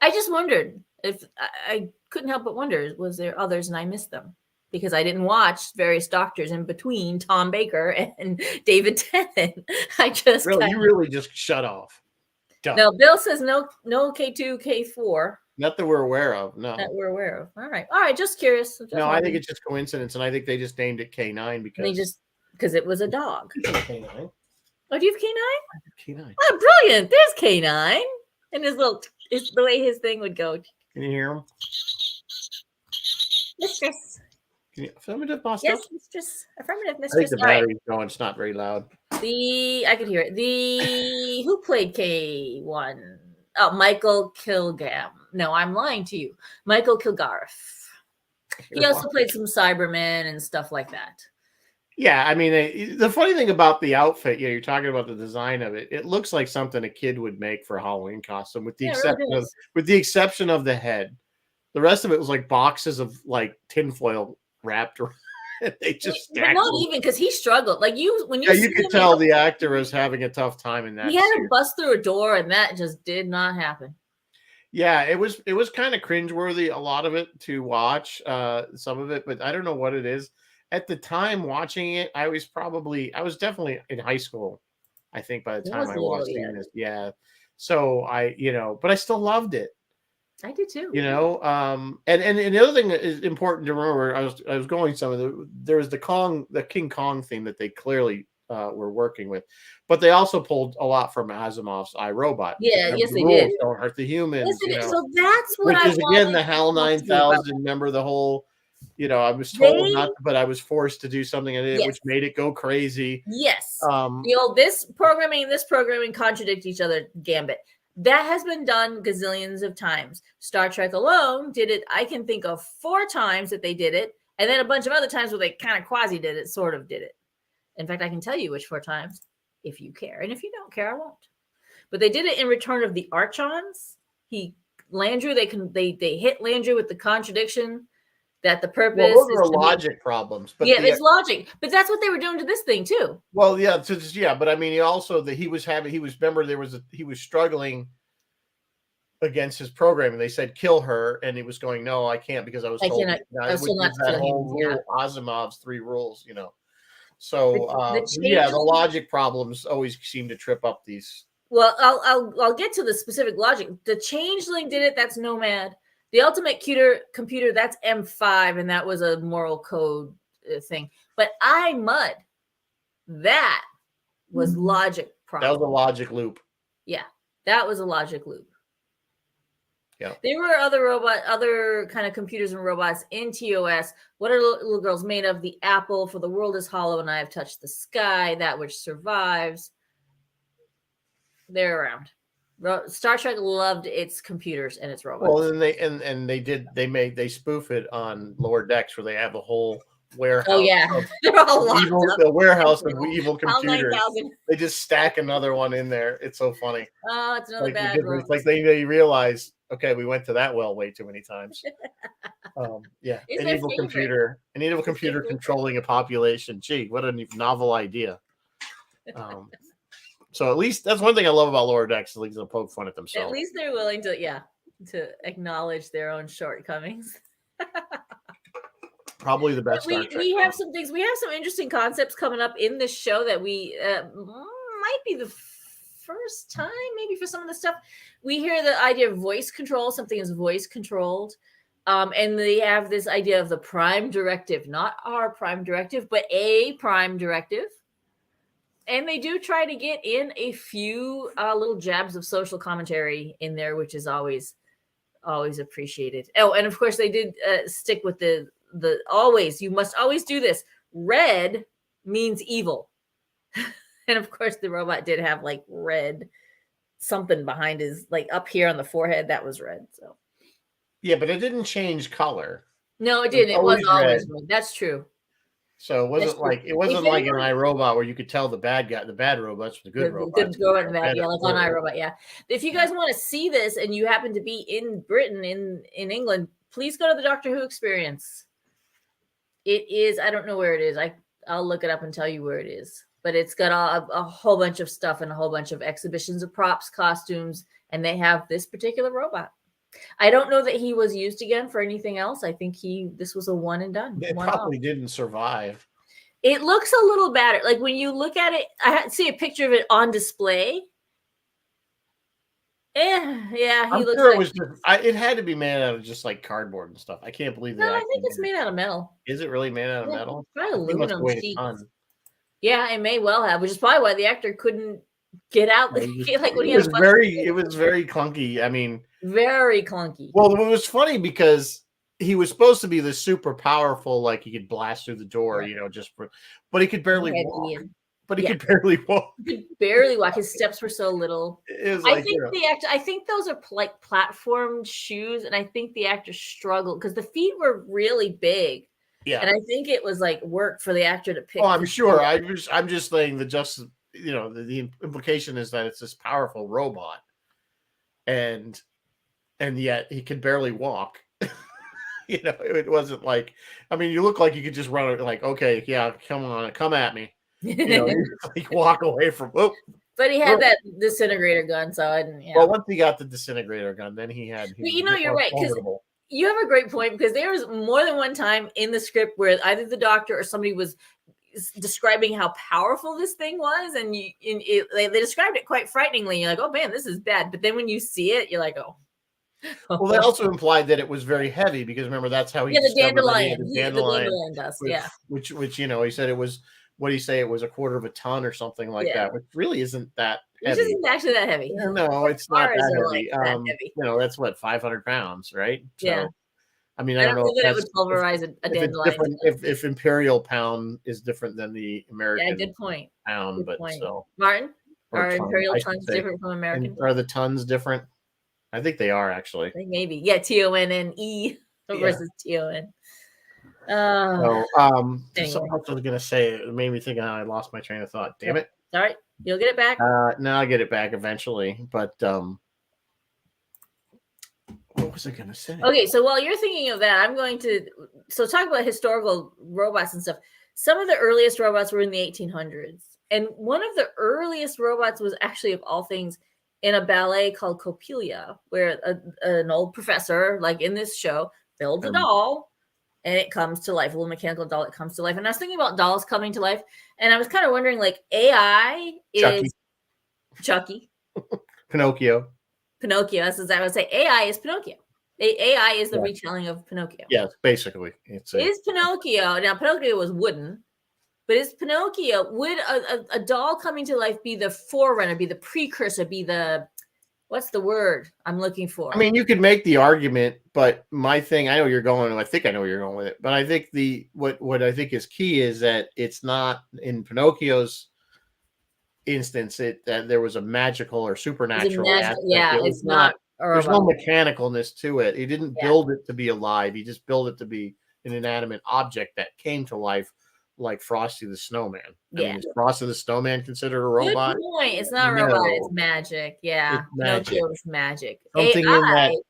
I just wondered if I couldn't help but wonder, was there others and I missed them? Because I didn't watch various doctors in between Tom Baker and David Tennant. You really just shut off. Done. No, Bill says no K2, K4. Not that we're aware of. No. That we're aware of. All right. Just curious. I think it's just coincidence. And I think they just named it K9 because it was a dog. K9. Oh, do you have K9? I have K9. Oh, brilliant. There's K9. And his the way his thing would go. Can you hear him? Mistress. Can you affirmative, boss? Yes, mistress. Affirmative, mistress. I think the battery's going. It's not very loud. I could hear it. Who played K1? Oh, Michael Kilgam. No, I'm lying to you. Michael Kilgareth. He also played some Cybermen and stuff like that. Yeah, I mean, the funny thing about the outfit, you're talking about the design of it. It looks like something a kid would make for a Halloween costume, with the exception of the head. The rest of it was like boxes of like tinfoil wrapped around. They just but not even because he struggled. Like you could tell the actor was having a tough time in that. He had to bust through a door, and that just did not happen. Yeah, it was kind of cringeworthy, a lot of it to watch, some of it, but I don't know what it is. At the time watching it, I was definitely in high school, I think, by the time I watched this. Yeah. So but I still loved it. I do too. And the other thing that is important to remember, I was going there was the King Kong theme that they clearly were working with, but they also pulled a lot from Asimov's iRobot. Yeah, yes, they did. Don't hurt the humans. So that's what which is again the HAL 9000. Remember the whole. I was told not to, but I was forced to do something I did, which made it go crazy. Yes. This programming contradict each other gambit. That has been done gazillions of times. Star Trek alone did it. I can think of 4 times that they did it. And then a bunch of other times where they kind of quasi did it, sort of did it. In fact, I can tell you which 4 times if you care. And if you don't care, I won't. But they did it in Return of the Archons. They hit Landru with the contradiction that the purpose Well, those is are to make, logic problems, but yeah, it's logic, but that's what they were doing to this thing too. well, yeah, yeah, but I mean, he also that he was remember he was struggling against his program, and they said kill her, and he was going, no, I can't because I was I told, cannot. I was which told was not to that kill whole humans. Yeah, rule, Asimov's 3 rules, So the yeah, the changeling. logic problems always seem to trip up these. Well, I'll get to the specific logic. The changeling did it. That's Nomad. The ultimate computer. That's M5, and that was a moral code thing. But iMud, that was logic That was a problem. logic loop. Yeah, that was a logic loop. Yeah. There were other kind of computers and robots in TOS. What are little girls made of? The apple, for the world is hollow, and I have touched the sky, that which survives. They're around. Star Trek loved its computers and its robots. Well, then they spoof it on Lower Decks where they have a whole warehouse. Oh yeah, they're all locked up. The warehouse of evil computers. 9,000. They just stack another one in there. It's so funny. Oh, it's another bad robot. It's like they realize, okay, we went to that well way too many times. Yeah, It's an their evil favorite. computer controlling a population. Gee, what a novel idea. So at least that's one thing I love about Lower Decks. At least they'll poke fun at themselves. At least they're willing to acknowledge their own shortcomings. Probably the best. We have some things. We have some interesting concepts coming up in this show that we might be the first time, maybe for some of the stuff. We hear the idea of voice control. Something is voice controlled. And they have this idea of the prime directive, not our prime directive, but a prime directive. And they do try to get in a few little jabs of social commentary in there, which is always appreciated. Oh, and of course they did stick with the always, you must always do this. Red means evil. And of course the robot did have like red something behind his, like up here on the forehead, that was red. So yeah, but it didn't change color. No, it didn't. It was always red. That's true. So it wasn't like in iRobot where you could tell the bad robots from the good robots. Good robot, yeah, like on iRobot, yeah. If you guys want to see this and you happen to be in Britain, in England, please go to the Doctor Who Experience. It is, I don't know where it is. I'll look it up and tell you where it is. But it's got a whole bunch of stuff and a whole bunch of exhibitions of props, costumes, and they have this particular robot. I don't know that he was used again for anything else. I think this was a one and done. It probably didn't survive. It looks a little battered. Like when you look at it, I see a picture of it on display. Yeah, I'm looks sure like it had to be made out of just like cardboard and stuff. I can't believe that. No, I think it's made out of metal. Is it really made out of metal? Probably aluminum sheets. Yeah, it may well have, which is probably why the actor couldn't get out. It was very clunky. I mean, very clunky. Well, it was funny because he was supposed to be the super powerful, like he could blast through the door, but he could barely walk. He could barely walk. He could barely walk. His steps were so little. I think those are like platform shoes, and I think the actor struggled because the feet were really big. Yeah, and I think it was like work for the actor to pick. Oh, I'm sure. I'm just saying the implication is that it's this powerful robot, and yet he could barely walk. It wasn't like, I mean, you look like you could just run it, like, okay, yeah, come at me. Like walk away from. Whoop. But he had that disintegrator gun, so I didn't. Yeah. Well, once he got the disintegrator gun, then he had. You're right, because you have a great point, because there was more than one time in the script where either the doctor or somebody was describing how powerful this thing was, and they described it quite frighteningly. You're like, oh man, this is bad. But then when you see it, you're like, oh. Well, they also implied that it was very heavy, because remember that's how he the dandelion dust, which he said it was. What do you say? It was 1/4 ton or something like that, which really isn't that heavy. Which isn't actually that heavy. No, it's not that heavy. That's what, 500 pounds, right? Yeah. So, I mean, I don't know if it would pulverize a dandelion. If imperial pound is different than the American. Yeah, good point. Pound, good point. So Martin, are imperial tons different from American? Are the tons different? I think they are, actually. I think maybe. Yeah, TONNE versus TON. Something else I was gonna say, it made me think I lost my train of thought. Damn it! All right, you'll get it back. No, I'll get it back eventually. But what What was I going to say? Okay, so while you're thinking of that, I'm going to talk about historical robots and stuff. Some of the earliest robots were in the 1800s, and one of the earliest robots was actually, of all things, in a ballet called Coppelia, where an old professor, like in this show, builds a doll, and it comes to life. A little mechanical doll that comes to life. And I was thinking about dolls coming to life, and I was kind of wondering, like, AI is Chucky, Pinocchio. As I would say, AI is Pinocchio. AI is the retelling of Pinocchio. Yes, basically. Is Pinocchio, now Pinocchio was wooden, but is Pinocchio, would a doll coming to life be the forerunner, be the precursor, be the, what's the word I'm looking for? I mean, you could make the argument, but my thing, I know you're going, I think I know where you're going with it, but I think what I think is key is that it's not in Pinocchio's instance that there was a magical or supernatural aspect. It's not. There's no mechanicalness to it. He didn't build it to be alive. He just built it to be an inanimate object that came to life, like Frosty the Snowman. I mean, is Frosty the Snowman considered a robot? Good point. It's not a robot. It's magic. Yeah, Pinocchio is magic. Something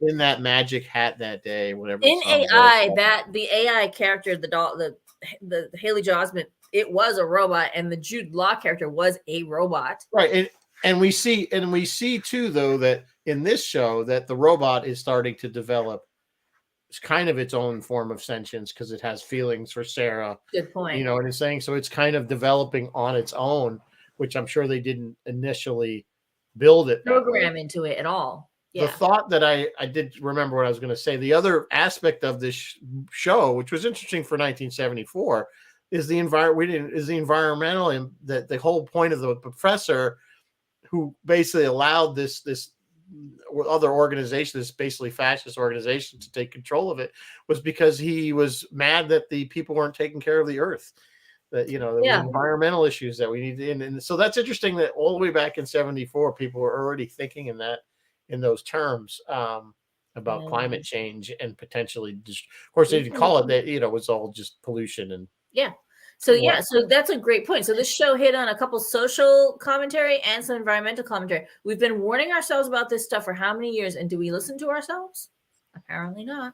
in that magic hat that day, whatever. In AI, the AI character, the doll, the Haley Joel Osment, it was a robot, and the Jude Law character was a robot. Right, and we see too, though, that in this show that the robot is starting to develop kind of its own form of sentience because it has feelings for Sarah. Good point. You know what I'm saying? So it's kind of developing on its own, which I'm sure they didn't initially build it program into it at all. The thought that I did remember what I was going to say. The other aspect of this show, which was interesting for 1974, is the environmental, and that the whole point of the professor who basically allowed this other organization, this basically fascist organization, to take control of it, was because he was mad that the people weren't taking care of the earth, that, you know, the environmental issues that we need. And so that's interesting that all the way back in 74, people were already thinking in those terms about climate change and potentially just, of course, they didn't call it that, you know, it was all just pollution and so that's a great point. So this show hit on a couple social commentary and some environmental commentary. We've been warning ourselves about this stuff for how many years, and do we listen to ourselves? Apparently not.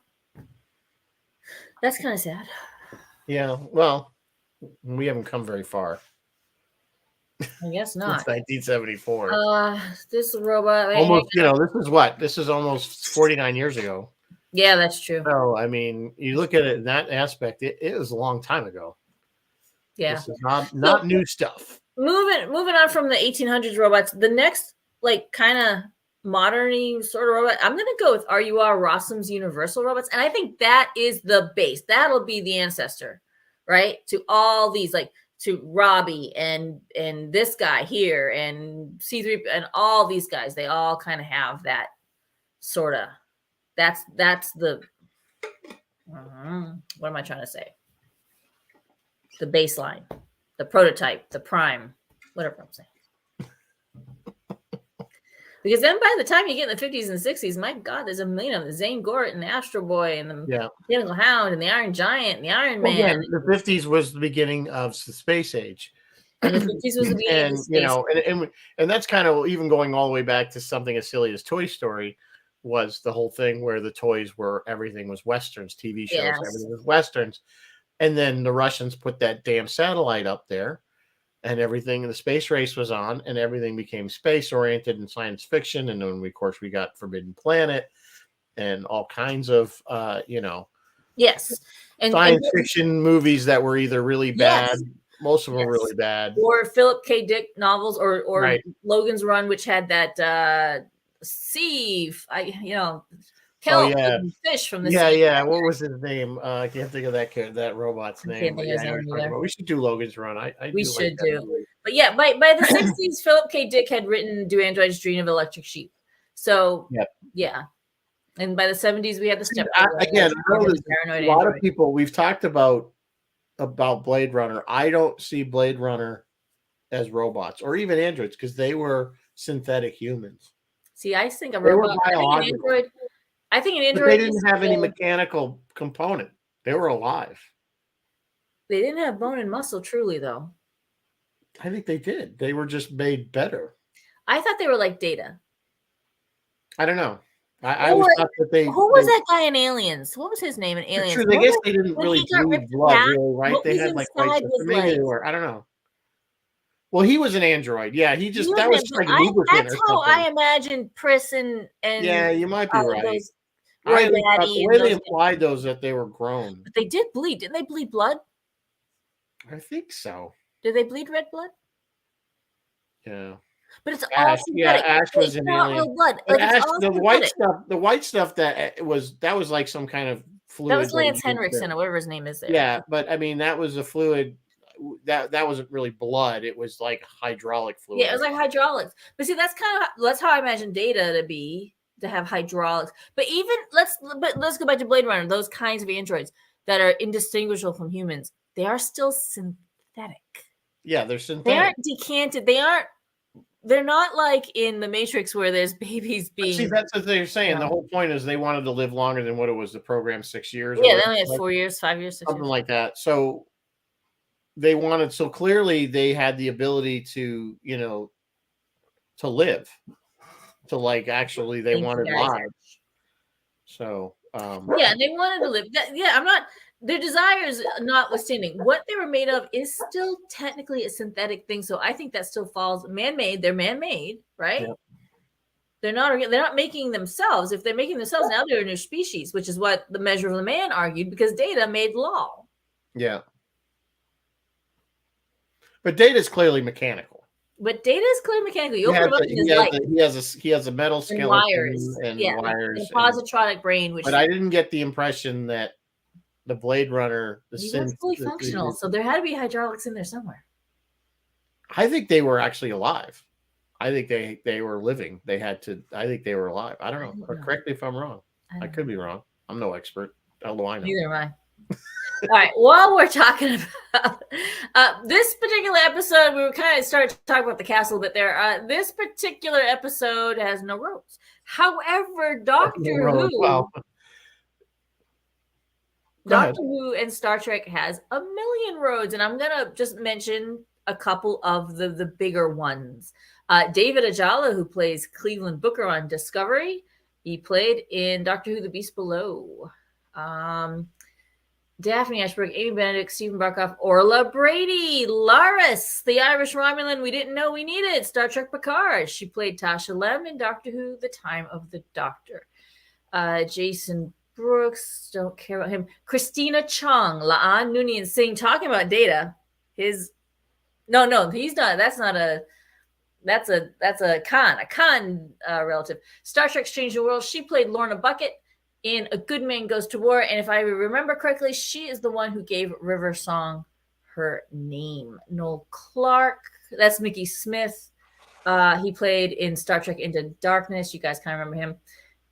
That's kind of sad. Yeah, well, we haven't come very far. I guess not. Since 1974. This robot. Almost, you know, this is almost 49 years ago. Yeah, that's true. So, I mean, you look at it in that aspect, it was a long time ago. Yeah. This is not new stuff. Moving on from the 1800s robots, the next, like, kind of modern-y sort of robot, I'm going to go with R.U.R. Rossum's Universal Robots. And I think that is the base. That'll be the ancestor, right? To all these, like, to Robbie and this guy here and C3 and all these guys. They all kind of have that sort of, that's the, what am I trying to say? The baseline, the prototype, the prime, whatever I'm saying. Because then by the time you get in the 50s and 60s, my God, there's a million of them. Zane Gort and the Astro Boy and the Mechanical Hound and the Iron Giant and the Iron Man. Again, the 50s was the beginning of the space age. And the 50s was the beginning of the space age. And that's kind of even going all the way back to something as silly as Toy Story was the whole thing where the toys were, everything was Westerns, TV shows, everything was Westerns. And then the Russians put that damn satellite up there, and everything, the space race was on, and everything became space oriented and science fiction. And then, of course, we got Forbidden Planet and all kinds of, science fiction movies that were either really bad. Most of them were really bad. Or Philip K. Dick novels or Logan's Run, which had that fish from the sea. What was his name? I can't think of that robot's name. We should do Logan's Run. We should do. But yeah, by the 60s, Philip K. Dick had written Do Androids Dream of Electric Sheep? So yeah. And by the 70s, we had the Step. Again, a lot of people, we've talked about Blade Runner. I don't see Blade Runner as robots or even androids because they were synthetic humans. See, I think a robot. I think an android. But they didn't have any mechanical component. They were alive. They didn't have bone and muscle, truly, though. I think they did. They were just made better. I thought they were like Data. I don't know. I always thought that who was that guy in Aliens? What was his name in Aliens? I guess they didn't when really he got bleed ripped blood, apart, really, right? what They was had like white inside stuff. was Maybe like they were. I don't know. Well, he was an android. Yeah, he that was was like I, lubricant that's or how I something. imagined Pris and Yeah, you might be right. those I Roy always thought the Batty and way they those guys. implied those that they were grown. But they did bleed. Didn't they bleed blood? I think so. Did they bleed red blood? Yeah. But it's all Ash, yeah, synthetic. Ash was It's an not alien. real blood. But Like it's Ash, all the synthetic. white stuff that was like some kind of fluid. That was Lance used Henriksen or whatever his name is there. Yeah, but I mean that was a fluid that wasn't really blood. It was like hydraulic fluid. Yeah, it was like hydraulics. But see, that's how I imagine Data to have hydraulics. But let's go back to Blade Runner. Those kinds of androids that are indistinguishable from humans, they are still synthetic. Yeah, they're synthetic. They aren't decanted. They're not like in the Matrix where there's babies being. See, that's what they're saying. The whole point is they wanted to live longer than what it was the program 6 years. Yeah, they only had 4 years, 5 years, 6 something years. like that. So they wanted. So clearly, they had the ability to, to live, to like actually they wanted lives. So yeah, they wanted to live. I'm not. Their desires notwithstanding, what they were made of is still technically a synthetic thing. So I think that still falls man-made. They're man-made, right? Yeah. They're not making themselves. If they're making themselves, now they're a new species, which is what the Measure of the Man argued, because Data made law. Yeah. But Data is clearly mechanical. But Data is clearly mechanical. You open him up in his life. He has a metal skeleton wires. And yeah, wires. A positronic brain. But I didn't get the impression that the Blade Runner, he was fully functional, so there had to be hydraulics in there somewhere. I think they were actually alive. I think they were living. I think they were alive. I don't know. Correct me if I'm wrong. I could be wrong. I'm no expert. How do I know? Neither am I. All right. While we're talking about this particular episode, we were kind of started to talk about the castle a bit there. This particular episode has no roads. However, Doctor Who and Star Trek has a million roads, and I'm gonna just mention a couple of the bigger ones. David Ajala, who plays Cleveland Booker on Discovery, he played in Doctor Who: The Beast Below. Daphne Ashbrook, Amy Benedict, Stephen Barkoff, Orla Brady, Laris, the Irish Romulan we didn't know we needed, Star Trek Picard. She played Tasha Lem in Doctor Who: The Time of the Doctor. Jason Brooks, don't care about him. Christina Chong, La'an Noonien Singh, talking about Data. He's not. That's a Khan relative. Star Trek: Strange New Worlds. She played Lorna Bucket in A Good Man Goes to War, and if I remember correctly, she is the one who gave River Song her name. Noel Clark, that's Mickey Smith. He played in Star Trek Into Darkness. You guys kind of remember him.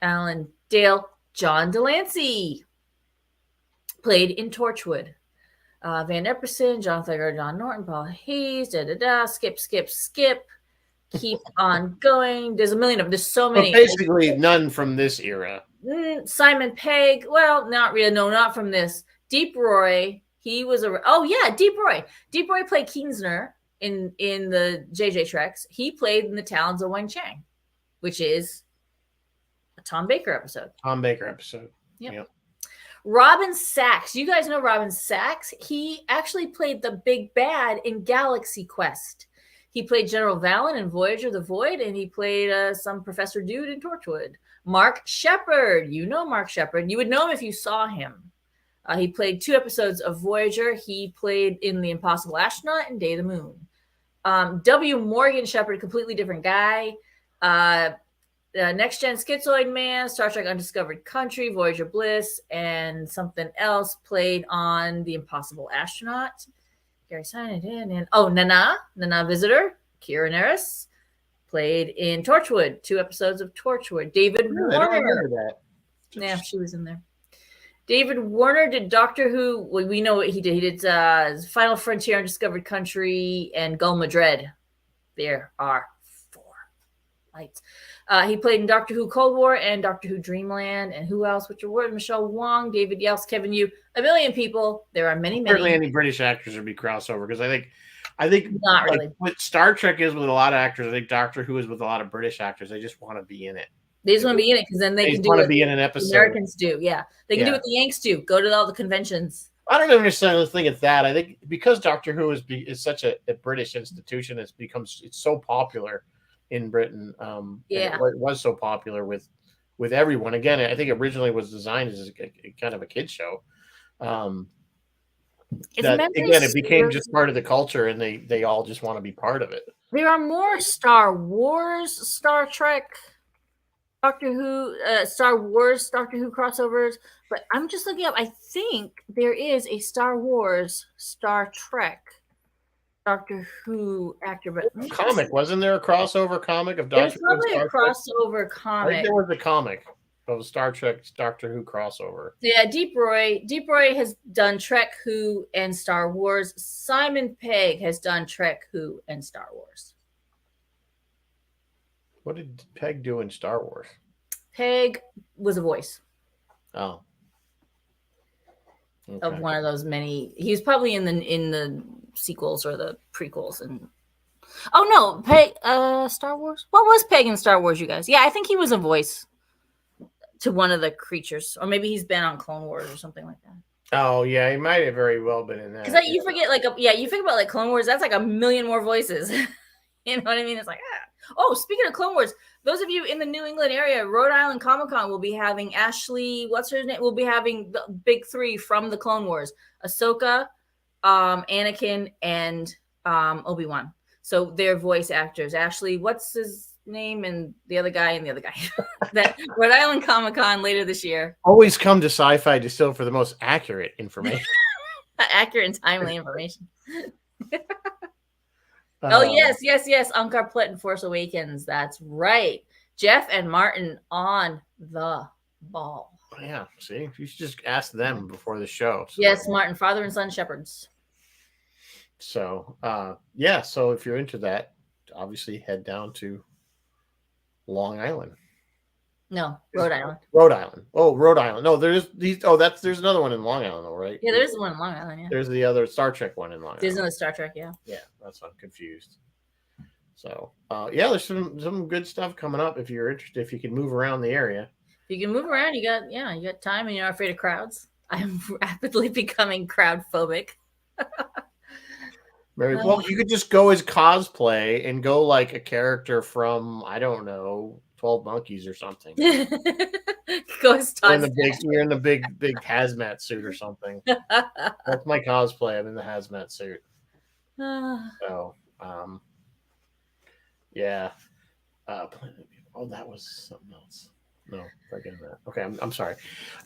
Alan Dale. John Delancey played in Torchwood. Van Epperson, John Thagard, John Norton, Paul Hayes, skip. Keep on going. There's a million of them. There's so many. But basically, none from this era. Simon Pegg. Well, not really. No, not from this. Deep Roy. He was Deep Roy. Deep Roy played Kienzner in the JJ Treks. He played in the Talons of Wang Chang, which is a Tom Baker episode. Yep. Robin Sachs. You guys know Robin Sachs. He actually played the big bad in Galaxy Quest. He played General Valen in Voyager: The Void, and he played some Professor Dude in Torchwood. Mark Shepard. You know Mark Shepard. You would know him if you saw him. He played 2 episodes of Voyager. He played in The Impossible Astronaut and Day of the Moon. W. Morgan Shepard, completely different guy. Next Gen Schizoid Man, Star Trek Undiscovered Country, Voyager Bliss, and something else, played on The Impossible Astronaut. Gary Simon and Nana Visitor, Kira Nerys, played in Torchwood, 2 episodes of Torchwood. David Warner. I don't remember that. Yeah, she was in there. David Warner did Doctor Who. Well, we know what he did. He did Final Frontier, Undiscovered Country, and Gulma Dread. There are 4 lights. He played in Doctor Who Cold War and Doctor Who Dreamland. And who else? Richard Ward, Michelle Wong, David Yates, Kevin Yu. A million people. There are many. Certainly any British actors would be crossover, because I think not really. What Star Trek is with a lot of actors, I think Doctor Who is with a lot of British actors. They just want to be in it. They just want to be in it because then they They can just do want to what be in an the episode. Americans do. Yeah, they can do Yeah. what the Yanks do. Go to all the conventions. I don't necessarily think it's that. I think because Doctor Who is such a British institution, it's so popular in Britain. And Yeah. it was so popular with everyone. Again, I think originally it was designed as a kind of a kid show. That again, it became just part of the culture, and they all just want to be part of it. There are more Star Wars, Star Trek, Doctor Who, Star Wars, Doctor Who crossovers, but I'm just looking up. I think there is a Star Wars, Star Trek, Doctor Who actor, but comic wasn't there a crossover comic of Doctor Who? There's probably a crossover I comic. think there was a comic of Star Trek Doctor Who crossover. Yeah, Deep Roy has done Trek Who and Star Wars. Simon Pegg has done Trek Who and Star Wars. What did Pegg do in Star Wars? Pegg was a voice. Oh. Okay. Of one of those many. He was probably in the sequels or the prequels. And oh no, Pegg, Star Wars. What was Pegg in Star Wars, you guys? Yeah, I think he was a voice to one of the creatures, or maybe he's been on Clone Wars or something like that. Oh yeah, he might have very well been in that. Because you forget, you think about like Clone Wars. That's like a million more voices. You know what I mean? It's like, Oh, speaking of Clone Wars, those of you in the New England area, Rhode Island Comic-Con will be having Ashley, what's her name? We'll be having the big three from the Clone Wars: Ahsoka, Anakin, and Obi-Wan. So they're voice actors. Ashley, what's his name? And the other guy. That Rhode Island Comic-Con later this year. Always come to Sci-Fi Distill for the most accurate information. Accurate and timely information. Oh, yes. Unkar Plutt in Force Awakens. That's right. Jeff and Martin on the ball. Yeah, see? You should just ask them before the show. So. Yes, Martin, father and son shepherds. So, so if you're into that, obviously head down to Long Island. No, Rhode Island. Rhode Island. Oh, Rhode Island. No, there's another one in Long Island, though, right? Yeah, there's one in Long Island. Yeah. There's the other Star Trek one in Long Island. There's another Star Trek. Yeah. Yeah, that's why I'm confused. So, there's some good stuff coming up if you're interested. If you can move around the area. If you can move around, you got time, and you're not afraid of crowds. I'm rapidly becoming crowd phobic. Very well. You could just go as cosplay and go like a character from, I don't know, 12 Monkeys or something. Go as you're in the big hazmat suit or something. That's my cosplay. I'm in the hazmat suit. So, yeah. That was something else. No, forget that. Okay, I'm sorry.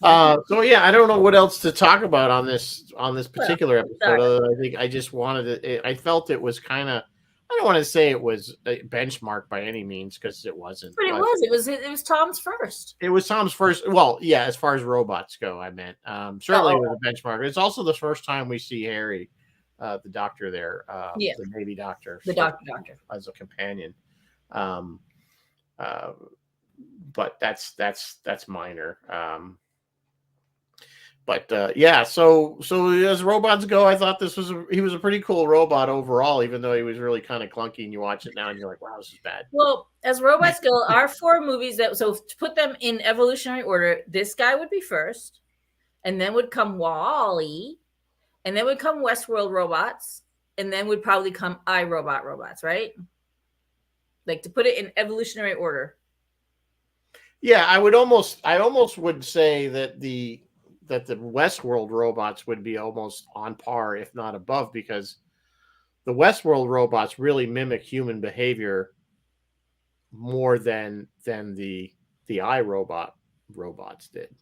So yeah, I don't know what else to talk about on this particular episode. I think I just wanted to. I felt it was kind of. I don't want to say it was a benchmark by any means because it wasn't. But it was Tom's first. It was Tom's first. Well, yeah, as far as robots go, I meant certainly it was a benchmark. It's also the first time we see Harry, the doctor there, the Navy doctor, doctor as a companion. But that's minor. So as robots go, I thought he was a pretty cool robot overall, even though he was really kind of clunky, and you watch it now and you're like, wow, this is bad. Well, as robots go, our 4 movies to put them in evolutionary order, this guy would be first, and then would come WALL-E, and then would come Westworld robots, and then would probably come iRobot robots, right? Like to put it in evolutionary order. Yeah, I almost would say that the Westworld robots would be almost on par, if not above, because the Westworld robots really mimic human behavior more than the iRobot robots did.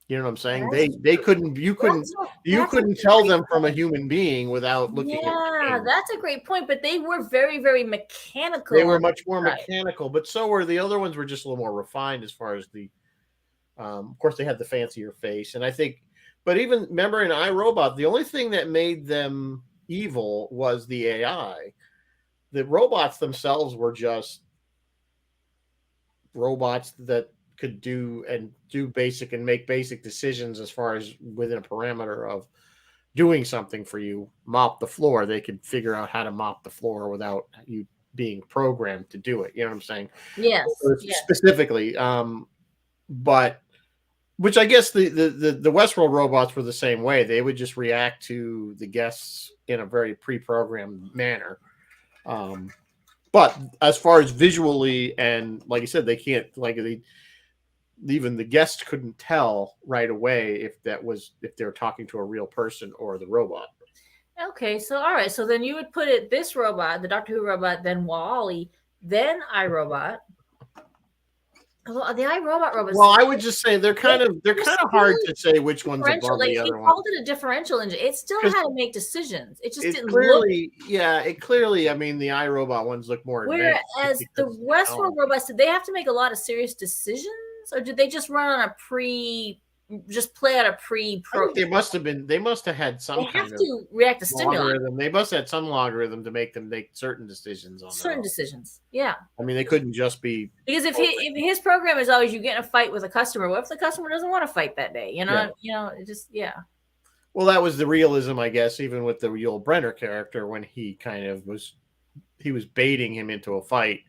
You know what I'm saying? You couldn't tell them from a human being without looking at them. Yeah, that's a great point. But they were very, very mechanical. They were much more mechanical, but so were the other ones. Were just a little more refined as far as the. Of course, they had the fancier face, and I think. But even remember in iRobot, the only thing that made them evil was the AI. The robots themselves were just robots that could make basic decisions as far as within a parameter of doing something for you. Mop the floor. They could figure out how to mop the floor without you being programmed to do it. You know what I'm saying? Yes. Or Yes. specifically. But which I guess the Westworld robots were the same way. They would just react to the guests in a very pre-programmed manner. But as far as visually and like you said, they can't even the guests couldn't tell right away if they were talking to a real person or the robot. Okay, so all right, so then you would put it this robot, the Doctor Who robot, then Wally, then iRobot. Well, the iRobot robots. Well, I would just say they're kind of hard to say which one's above like the other he one. called it a differential engine. It still had to make decisions. It just didn't clearly, it clearly. I mean, the iRobot ones look more advanced. Whereas the Westworld robots, did they have to make a lot of serious decisions, or did they just run on a play out a pre-program? They must have had some kind of react to stimuli. Logarithm. They must have had some logarithm to make them make certain decisions on certain decisions. Yeah. I mean, they couldn't just be because if his program is always you get in a fight with a customer, what if the customer doesn't want to fight that day? It just Well, that was the realism, I guess, even with the Yul Brynner character when he kind of was baiting him into a fight.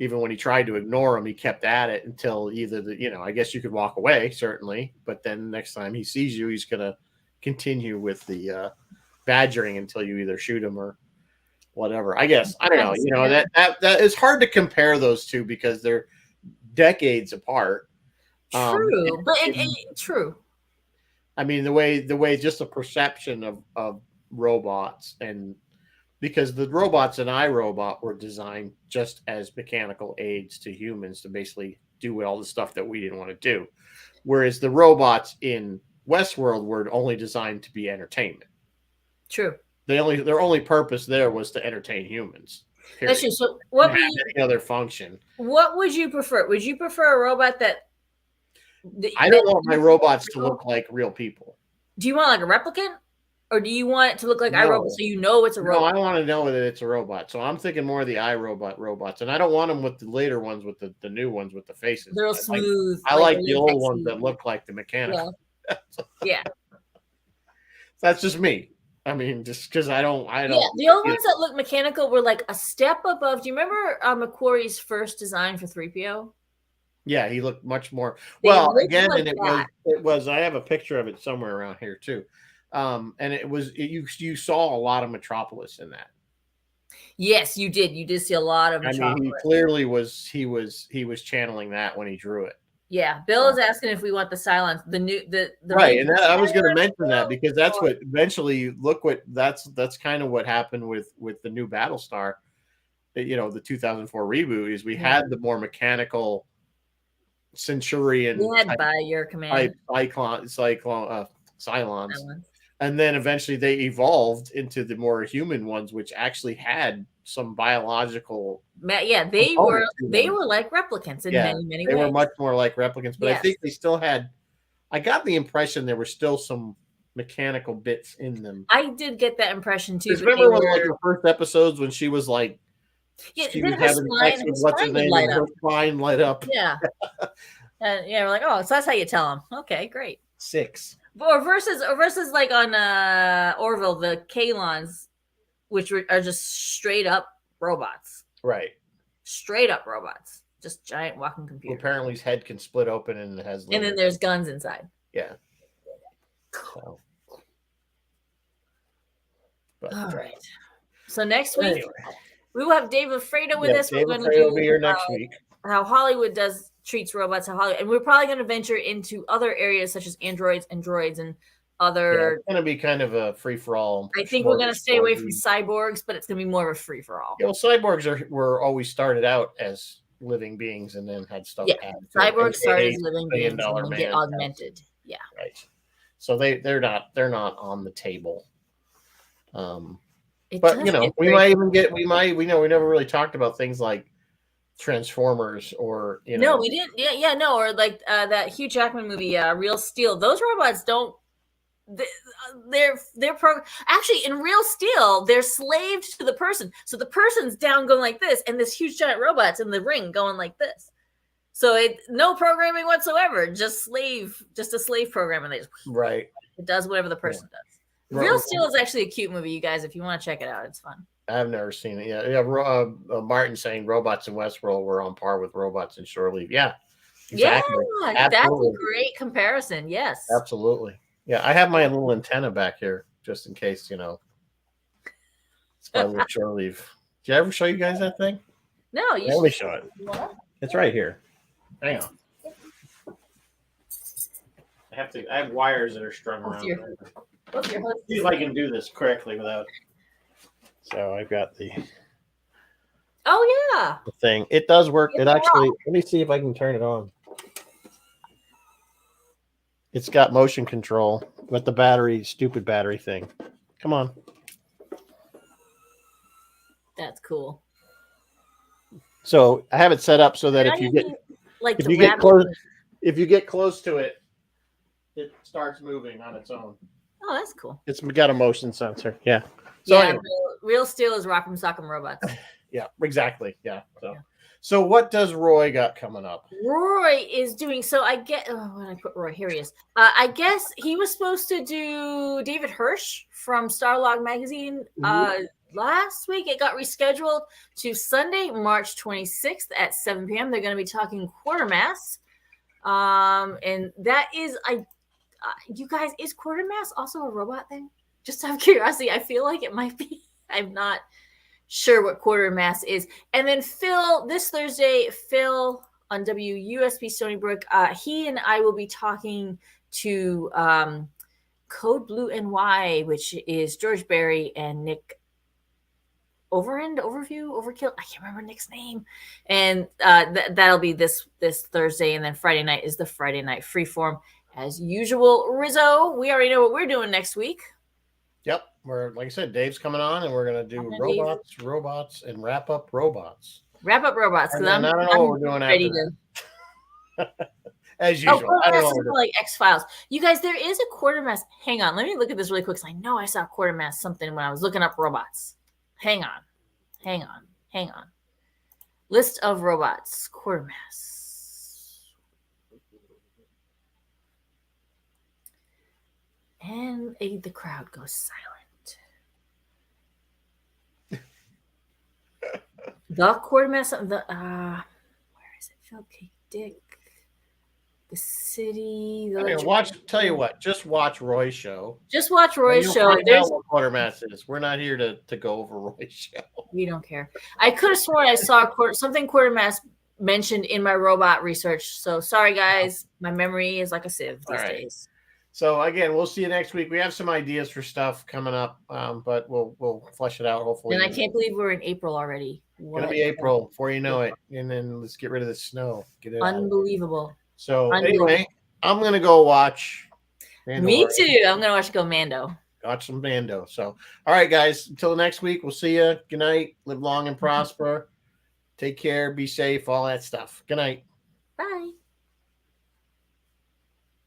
Even when he tried to ignore him, he kept at it until either I guess you could walk away, certainly, but then next time he sees you, he's going to continue with the badgering until you either shoot him or whatever. I guess I don't know. That is hard to compare those two because they're decades apart. True, true. I mean, the way just the perception of robots and. Because the robots in iRobot were designed just as mechanical aids to humans to basically do all the stuff that we didn't want to do. Whereas the robots in Westworld were only designed to be entertainment. True. Their only purpose there was to entertain humans. Period. That's true. So what any other function? What would you prefer? Would you prefer a robot that I don't want my robots to look like real people. Do you want like a replicant? Or do you want it to look like iRobot so you know it's a robot? No, I want to know that it's a robot. So I'm thinking more of the iRobot robots. And I don't want them with the later ones with the new ones with the faces. They're smooth. I like the old ones that look like the mechanical. Yeah. That's just me. I mean, just because I don't. Yeah, the old ones that look mechanical were like a step above. Do you remember McQuarrie's first design for 3PO? Yeah, he looked much more. Well, again, like and it was. I have a picture of it somewhere around here too. And you saw a lot of Metropolis in that. Yes, you did. You did see a lot of Metropolis. I mean, he clearly was channeling that when he drew it. Yeah, Bill is asking if we want the Cylons, the right, and I was going to mention that because that's what eventually that's kind of what happened with the new Battlestar. The 2004 reboot is we had the more mechanical Centurion led by your command Cylons. And then eventually they evolved into the more human ones, which actually had some biological. Yeah, they were like replicants in many ways. They were much more like replicants, but I think they still had. I got the impression there were still some mechanical bits in them. I did get that impression too. Remember when the first episodes when she was like, she was having sex with what's his name, and her spine light up. Yeah, and we're like, oh, so that's how you tell them. Okay, great. 6. Or versus like on Orville, the Kaylons, which are just straight up robots. Right. Straight up robots. Just giant walking computers. Well, apparently his head can split open and it has. And then there's guns inside. Yeah. So. All right. So next week we will have David Freda with us. David Freda will be here next week. How Hollywood treats robots, and we're probably going to venture into other areas such as androids and droids and other. Yeah, it's going to be kind of a free for all. I think we're going to stay away from cyborgs, but it's going to be more of a free for all. Yeah, well, cyborgs were always started out as living beings and then had stuff. Yeah, cyborgs started as living beings and then get augmented. Yeah, right. So they're not on the table. But we never really talked about things like Transformers or no, we didn't. No, or like that Hugh Jackman movie, Real Steel. Those robots don't. They're actually in Real Steel. They're slaved to the person, so the person's down going like this, and this huge giant robot's in the ring going like this. So no programming whatsoever, just a slave program, and they just it does whatever the person does. Real Steel is actually a cute movie, you guys. If you want to check it out, it's fun. I've never seen it. Yeah. Martin saying robots in Westworld were on par with robots in Shore Leave. Yeah, exactly. Yeah, that's a Absolutely. great comparison. Yes. Absolutely. Yeah, I have my little antenna back here just in case, it's my little Shore Leave. Did I ever show you guys that thing? No, Let me show it. It's right here. Hang on. I have wires that are strung around. See if I can do this correctly without. So I've got the thing. It does work. It actually. Let me see if I can turn it on. It's got motion control, but the stupid battery thing. Come on. That's cool. So I have it set up so that if you get close to it, it starts moving on its own. Oh, that's cool. It's got a motion sensor. Yeah. So yeah, anyway. Real Steel is Rock'em Sock'em Robots. Yeah, exactly. Yeah. So what does Roy got coming up? Roy is doing when I put Roy, here he is. I guess he was supposed to do David Hirsch from Starlog magazine. Last week it got rescheduled to Sunday, March 26th at 7 p.m. They're going to be talking Quatermass. And that is you guys, is Quatermass also a robot thing? Just out of curiosity, I feel like it might be. I'm not sure what Quatermass is. And then this Thursday, Phil on WUSB Stony Brook, he and I will be talking to Code Blue NY, which is George Barry and Nick Overkill. I can't remember Nick's name. And that'll be this Thursday. And then Friday night is the Friday Night Freeform. As usual, Rizzo, we already know what we're doing next week. Yep. Like I said, Dave's coming on and we're going to do robots, and wrap up robots. Wrap up robots. Because I don't know what we're doing after that. As usual. I don't know. Like X-Files. You guys, there is a Quatermass. Hang on. Let me look at this really quick. I know I saw Quatermass something when I was looking up robots. Hang on. List of robots. Quatermass. And the crowd goes silent. The Quatermass. Where is it? Phil K. Dick. The city. Tell you what. Just watch Roy's show. Just watch Roy's show. There's what Quatermass is. We're not here to go over Roy's show. We don't care. I could have sworn I saw something Quatermass mentioned in my robot research. So sorry, guys. My memory is like a sieve these days. So again, we'll see you next week. We have some ideas for stuff coming up, but we'll flesh it out hopefully. And I can't believe we're in April already. It's gonna be April before you know it, and then let's get rid of the snow. Get it unbelievable. So anyway, I'm gonna go watch. Me too. I'm gonna watch Mando. Watch some Mando. So all right, guys. Until next week, we'll see you. Good night. Live long and prosper. Take care. Be safe. All that stuff. Good night. Bye.